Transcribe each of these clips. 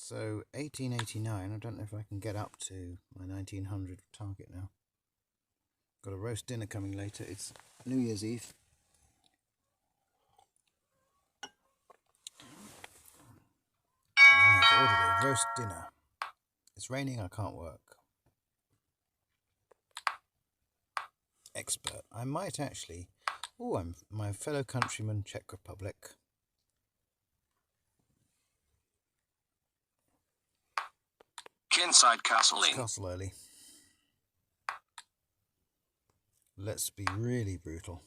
So 1889, I don't know if I can get up to my 1900 target now. Got a roast dinner coming later. It's New Year's Eve. And I have ordered a roast dinner. It's raining, I can't work. Expert. I might actually... Oh, I'm my fellow countryman, Czech Republic. Kinside Castle Inn. Castle early. Let's be really brutal.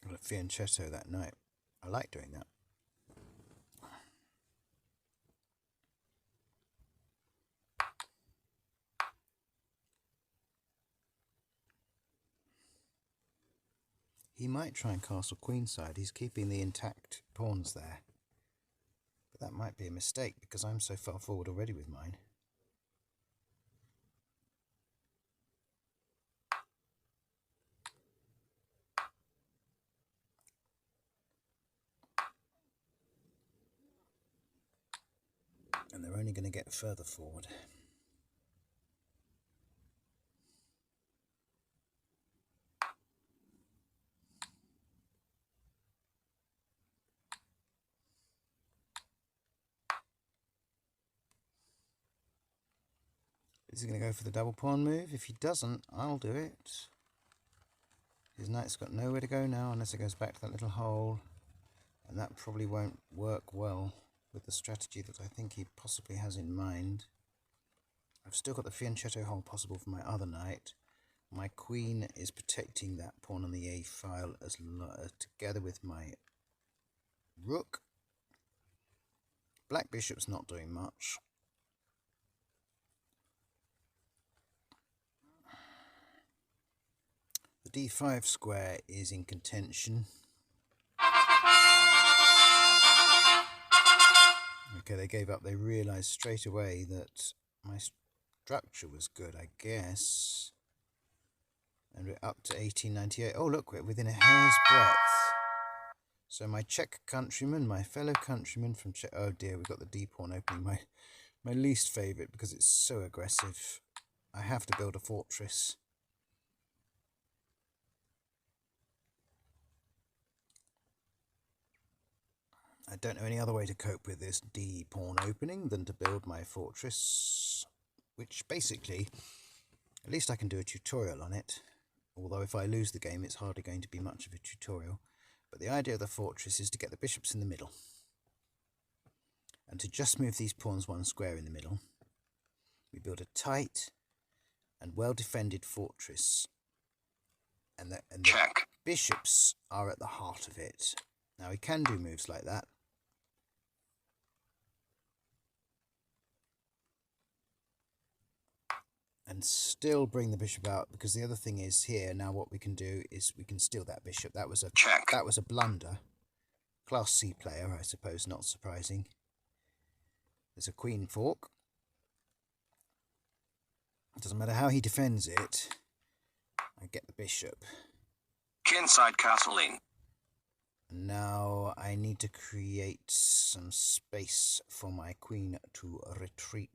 Got a fianchetto that night. I like doing that. He might try and castle queenside. He's keeping the intact pawns there. But that might be a mistake because I'm so far forward already with mine. And they're only going to get further forward. Is he going to go for the double pawn move? If he doesn't, I'll do it. His knight's got nowhere to go now unless it goes back to that little hole. And that probably won't work well with the strategy that I think he possibly has in mind. I've still got the fianchetto hole possible for my other knight. My queen is protecting that pawn on the A file together with my rook. Black bishop's not doing much. The D5 square is in contention. Okay, they gave up. They realised straight away that my structure was good, I guess. And we're up to 1898. Oh, look, we're within a hair's breadth. So my Czech countryman, my fellow countryman from Czech... Oh dear, we've got the D-pawn opening. My least favourite because it's so aggressive. I have to build a fortress. I don't know any other way to cope with this D-pawn opening than to build my fortress, which basically, at least I can do a tutorial on it, although if I lose the game it's hardly going to be much of a tutorial. But the idea of the fortress is to get the bishops in the middle, and to just move these pawns one square in the middle. We build a tight and well-defended fortress, and the bishops are at the heart of it. Now we can do moves like that. And still bring the bishop out, because the other thing is here now what we can do is we can steal that bishop. That was a blunder. Class C player, I suppose, not surprising. There's a queen fork. It doesn't matter how he defends it. I get the bishop. Kinside Castle Inn. Now I need to create some space for my queen to retreat.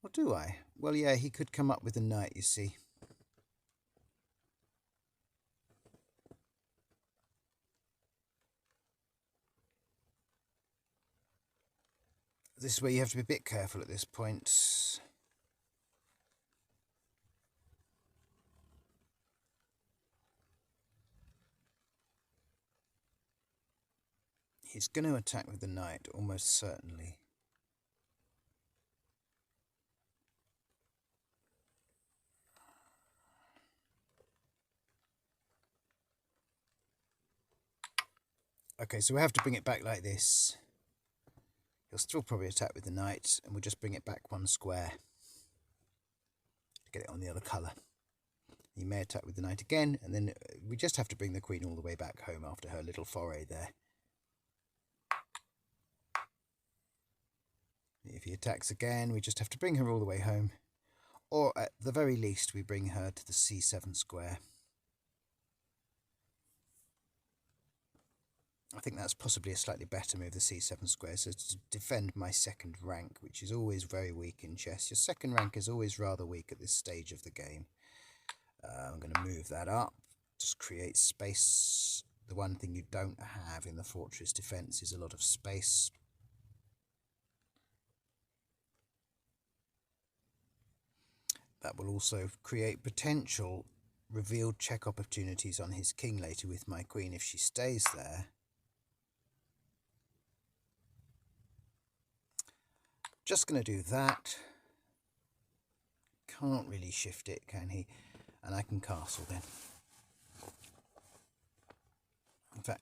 Or do I? Well, yeah, he could come up with a knight, you see. This is where you have to be a bit careful at this point. He's going to attack with the knight, almost certainly. Okay, so we have to bring it back like this. He'll still probably attack with the knight, and we'll just bring it back one square to get it on the other colour. He may attack with the knight again, and then we just have to bring the queen all the way back home after her little foray there. If he attacks again, we just have to bring her all the way home. Or at the very least, we bring her to the c7 square. I think that's possibly a slightly better move, the c7 square, so to defend my second rank, which is always very weak in chess. Your second rank is always rather weak at this stage of the game. I'm going to move that up, just create space. The one thing you don't have in the fortress defense is a lot of space. That will also create potential revealed check opportunities on his king later with my queen if she stays there. Just going to do that. Can't really shift it, can he? And I can castle then. In fact,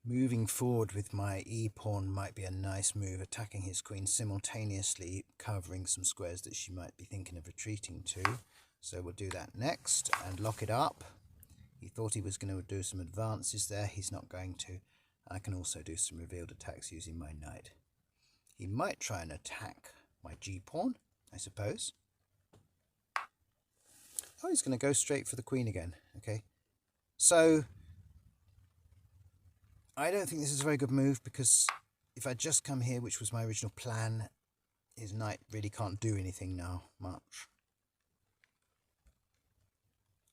moving forward with my e-pawn might be a nice move, attacking his queen simultaneously, covering some squares that she might be thinking of retreating to. So we'll do that next and lock it up. He thought he was going to do some advances there. He's not going to. I can also do some revealed attacks using my knight. He might try and attack my g-pawn, I suppose. Oh, he's going to go straight for the queen again. Okay. So I don't think this is a very good move, because if I just come here, which was my original plan, his knight really can't do anything now much.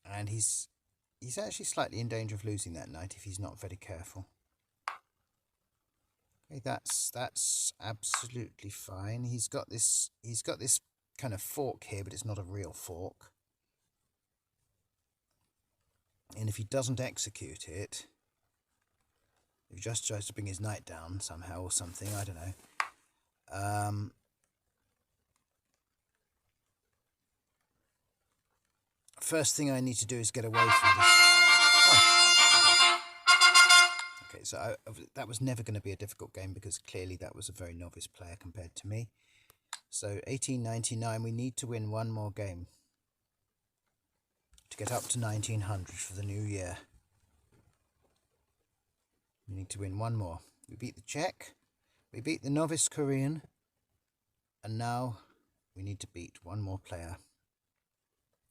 And he's actually slightly in danger of losing that knight if he's not very careful. Okay, that's absolutely fine. He's got this kind of fork here, but it's not a real fork. And if he doesn't execute it, if he just tries to bring his knight down somehow or something, I don't know. First thing I need to do is get away from this. Oh. Okay, so that was never going to be a difficult game, because clearly that was a very novice player compared to me. So 1899, we need to win one more game to get up to 1900 for the new year. We need to win one more. We beat the Czech, we beat the novice Korean, and now we need to beat one more player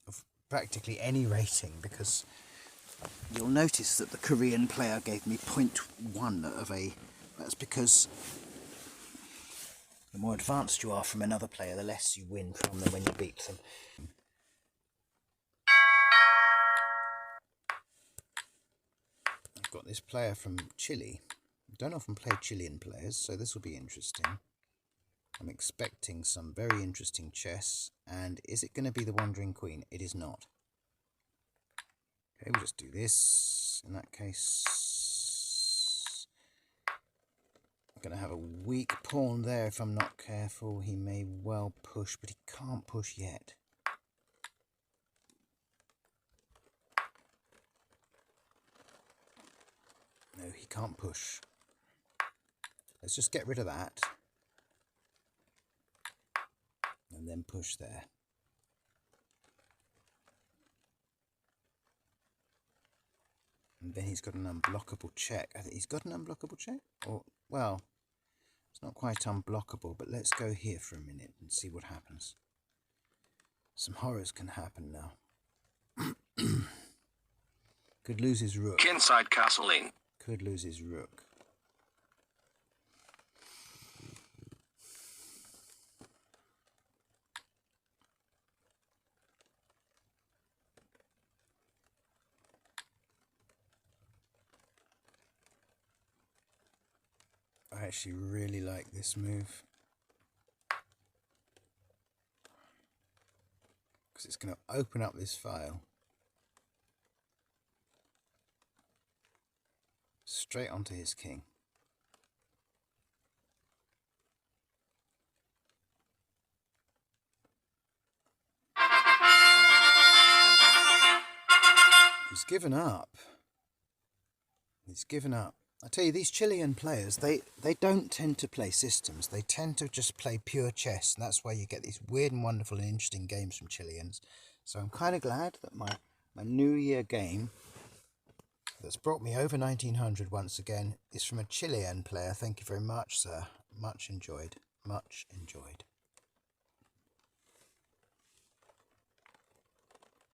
of practically any rating, because you'll notice that the Korean player gave me 0.1 of a... That's because the more advanced you are from another player, the less you win from them when you beat them. I've got this player from Chile. I don't often play Chilean players, so this will be interesting. I'm expecting some very interesting chess. And is it going to be the Wandering Queen? It is not. Okay, we'll just do this. In that case, I'm going to have a weak pawn there if I'm not careful. He may well push, but he can't push yet. No, he can't push. Let's just get rid of that. And then push there. And then he's got an unblockable check. I think he's got an unblockable check? Or, well, it's not quite unblockable, but let's go here for a minute and see what happens. Some horrors can happen now. Could lose his rook. Kinside castling. Could lose his rook. I actually really like this move, because it's going to open up this file straight onto his king. He's given up. He's given up. I tell you, these Chilean players, they don't tend to play systems. They tend to just play pure chess, and that's why you get these weird and wonderful and interesting games from Chileans. So I'm kind of glad that my New Year game that's brought me over 1900 once again is from a Chilean player. Thank you very much, sir. Much enjoyed. much enjoyed.